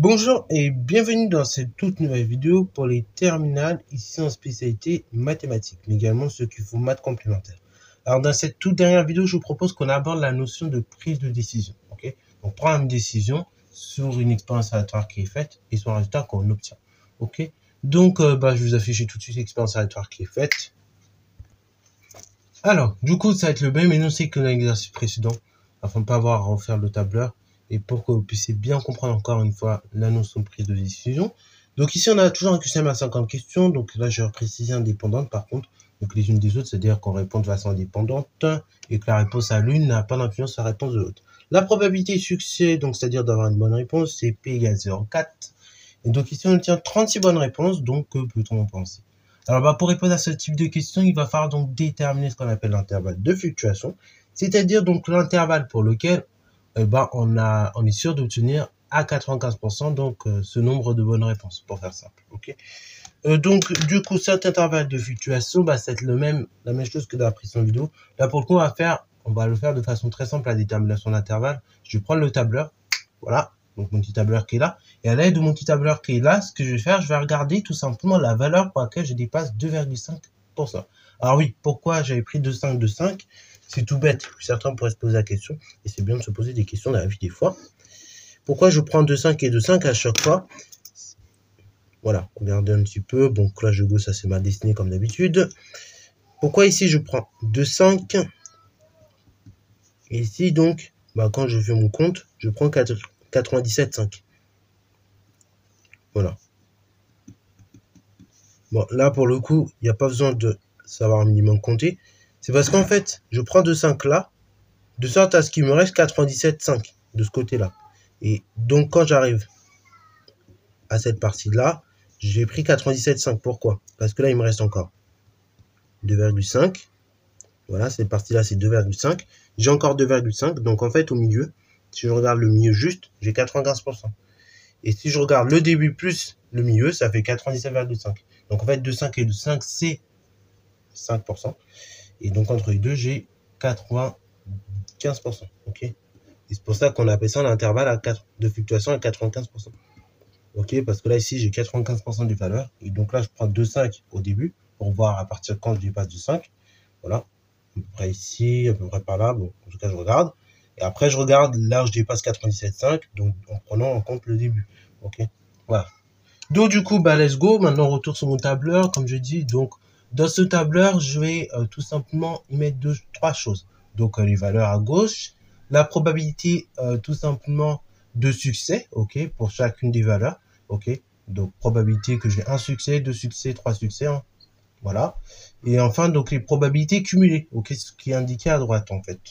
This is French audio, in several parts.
Bonjour et bienvenue dans cette toute nouvelle vidéo pour les terminales ici en spécialité mathématiques, mais également ceux qui font maths complémentaires. Alors dans cette toute dernière vidéo, je vous propose qu'on aborde la notion de prise de décision. Donc prendre une décision sur une expérience aléatoire qui est faite et son résultat qu'on obtient. Donc je vais vous afficher tout de suite l'expérience aléatoire qui est faite. Alors, du coup, ça va être le même énoncé que l'exercice précédent, afin de ne pas avoir à refaire le tableur, et pour que vous puissiez bien comprendre encore une fois la notion de prise de décision. Donc ici, on a toujours un QCM à 50 questions, donc là, je vais préciser indépendante par contre, donc les unes des autres, c'est-à-dire qu'on répond de façon indépendante, et que la réponse à l'une n'a pas d'influence sur la réponse de l'autre. La probabilité de succès, donc c'est-à-dire d'avoir une bonne réponse, c'est P égale 0,4. Et donc ici, on obtient 36 bonnes réponses, donc que peut-on en penser? Alors, pour répondre à ce type de questions, il va falloir donc déterminer ce qu'on appelle l'intervalle de fluctuation, c'est-à-dire donc l'intervalle pour lequel on est sûr d'obtenir à 95% donc ce nombre de bonnes réponses, pour faire simple. Donc du coup, cet intervalle de fluctuation, c'est la même chose que dans la précédente vidéo. Là pour le coup, on va le faire de façon très simple, la détermination d'intervalle. Je vais prendre le tableur, voilà. Donc mon petit tableur qui est là. Et à l'aide de mon petit tableur qui est là, ce que je vais faire, je vais regarder tout simplement la valeur pour laquelle je dépasse 2,5%. Alors oui, pourquoi j'avais pris 2,5 de 5? C'est tout bête. Certains pourraient se poser la question. Et c'est bien de se poser des questions dans la vie des fois. Pourquoi je prends 2,5 et 2,5 à chaque fois? Voilà, regardez un petit peu. Bon, clash de Go, ça c'est mal dessiné comme d'habitude. Pourquoi ici je prends 2,5? Et ici donc, quand je fais mon compte, je prends 97,5. Voilà. Bon, là, pour le coup, il n'y a pas besoin de savoir un minimum compter. C'est parce qu'en fait, je prends 2,5 là, de sorte à ce qu'il me reste 97,5 de ce côté-là. Et donc, quand j'arrive à cette partie-là, j'ai pris 97,5. Pourquoi? Parce que là, il me reste encore 2,5. Voilà, cette partie-là, c'est 2,5. J'ai encore 2,5. Donc, en fait, au milieu, si je regarde le milieu juste, j'ai 95%. Et si je regarde le début plus le milieu, ça fait 97,5. Donc en fait, 2,5 et 2,5, c'est 5%. Et donc entre les deux, j'ai 95%. Et c'est pour ça qu'on appelle ça l'intervalle de fluctuation à 95%. Parce que là, ici, j'ai 95% des valeurs. Et donc là, je prends 2,5 au début pour voir à partir de quand je dépasse 2,5. Voilà. À peu près ici, à peu près par là. Bon, en tout cas, je regarde. Et après, je regarde là où je dépasse 97,5, donc en prenant en compte le début. Voilà. Donc du coup, let's go. Maintenant, on retourne sur mon tableur, comme je dis. Donc, dans ce tableur, je vais tout simplement y mettre trois choses. Donc, les valeurs à gauche, la probabilité tout simplement de succès, pour chacune des valeurs, Donc, probabilité que j'ai un succès, deux succès, trois succès, voilà. Et enfin, donc les probabilités cumulées, ce qui est indiqué à droite en fait.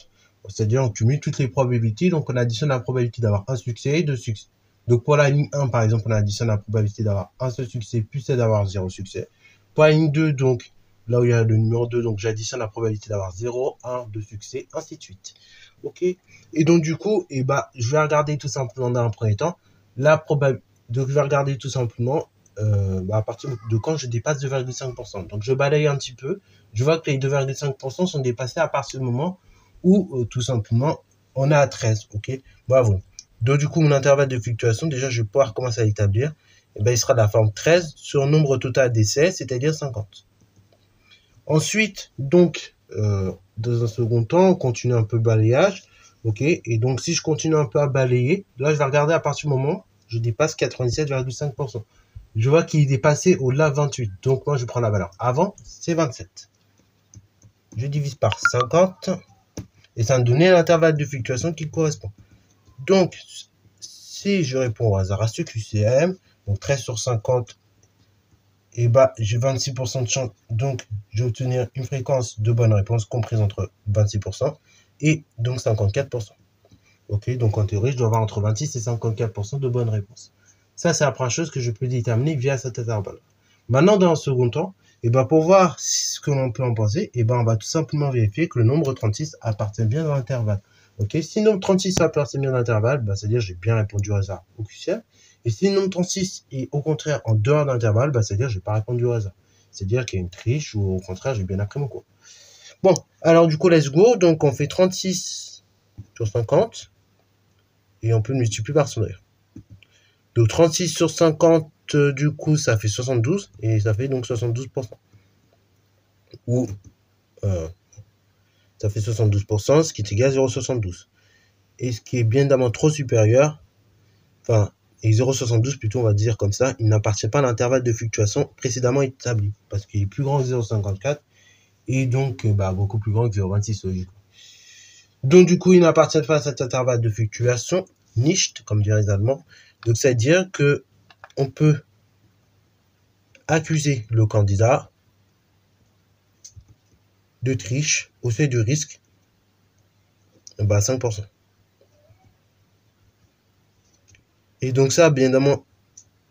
C'est-à-dire, on cumule toutes les probabilités, donc on additionne la probabilité d'avoir un succès et deux succès. Donc pour la ligne 1, par exemple, on additionne la probabilité d'avoir un seul succès plus celle d'avoir 0 succès. Pour la ligne 2, donc là où il y a le numéro 2, donc j'additionne la probabilité d'avoir 0, 1, 2 succès, ainsi de suite. Et donc du coup, je vais regarder tout simplement dans un premier temps la probabilité. Donc je vais regarder tout simplement à partir de quand je dépasse 2,5%. Donc je balaye un petit peu. Je vois que les 2,5% sont dépassés à partir du moment où tout simplement on est à 13. Bravo. Donc du coup, mon intervalle de fluctuation, déjà, je vais pouvoir commencer à l'établir. Il sera de la forme 13 sur un nombre total d'essais, c'est-à-dire 50. Ensuite, donc, dans un second temps, on continue un peu le balayage. Et donc, si je continue un peu à balayer, là, je vais regarder à partir du moment où je dépasse 97,5%. Je vois qu'il est dépassé au-delà de 28. Donc, moi, je prends la valeur avant, c'est 27. Je divise par 50. Et ça va me donner l'intervalle de fluctuation qui correspond. Donc, si je réponds au hasard à ce QCM, donc 13 sur 50, j'ai 26% de chance. Donc, je vais obtenir une fréquence de bonne réponse comprise entre 26% et donc 54%. Donc en théorie, je dois avoir entre 26 et 54% de bonnes réponses. Ça, c'est la première chose que je peux déterminer via cet intervalle. Maintenant, dans un second temps, pour voir ce que l'on peut en penser, on va tout simplement vérifier que le nombre 36 appartient bien dans l'intervalle. Si le nombre 36 appartient bien dans l'intervalle, c'est-à-dire que j'ai bien répondu au hasard au QCM. Et si le nombre 36 est au contraire en dehors de l'intervalle, c'est-à-dire que je n'ai pas répondu au hasard. C'est-à-dire qu'il y a une triche ou au contraire, j'ai bien appris mon cours. Bon, alors du coup, let's go. Donc, on fait 36 sur 50 et on peut le multiplier par son heure. Donc 36 sur 50, du coup, ça fait 72, et ça fait donc 72%. Ou ça fait 72%, ce qui est égal à 0,72. Et ce qui est bien évidemment trop supérieur, enfin, et 0,72 plutôt, on va dire comme ça, il n'appartient pas à l'intervalle de fluctuation précédemment établi, parce qu'il est plus grand que 0,54, et donc beaucoup plus grand que 0,26 logiquement. Donc du coup, il n'appartient pas à cet intervalle de fluctuation, nicht, comme diraient les Allemands. Donc ça veut dire que on peut accuser le candidat de triche au seuil du risque 5%. Et donc ça, bien évidemment,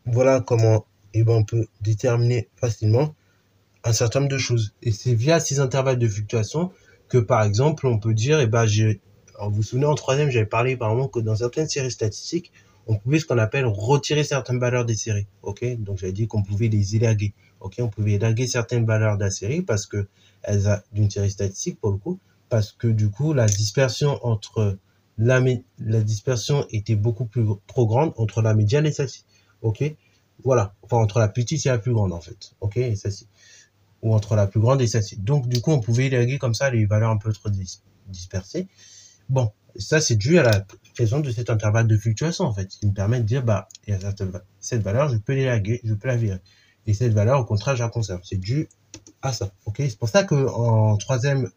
voilà comment on peut déterminer facilement un certain nombre de choses. Et c'est via ces intervalles de fluctuation que, par exemple, on peut dire, alors vous vous souvenez, en troisième, j'avais parlé par exemple que dans certaines séries statistiques, on pouvait ce qu'on appelle retirer certaines valeurs des séries. Ok, donc j'avais dit qu'on pouvait les élaguer. Ok, on pouvait élaguer certaines valeurs de la série parce que d'une série statistique pour le coup, parce que du coup la dispersion entre la dispersion était beaucoup trop grande entre la médiane et celle-ci. Ok, voilà, enfin entre la petite et la plus grande en fait. Ok, et celle-ci, ou entre la plus grande et celle-ci. Donc du coup on pouvait élaguer comme ça les valeurs un peu trop dispersées. Bon, ça c'est dû à la présence de cet intervalle de fluctuation en fait, qui me permet de dire il y a cette valeur, je peux l'élaguer, je peux la virer. Et cette valeur, au contraire, je la conserve. C'est dû à ça. Ok, c'est pour ça que en troisième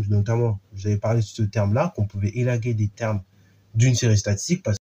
notamment, j'avais parlé de ce terme-là, qu'on pouvait élaguer des termes d'une série statistique parce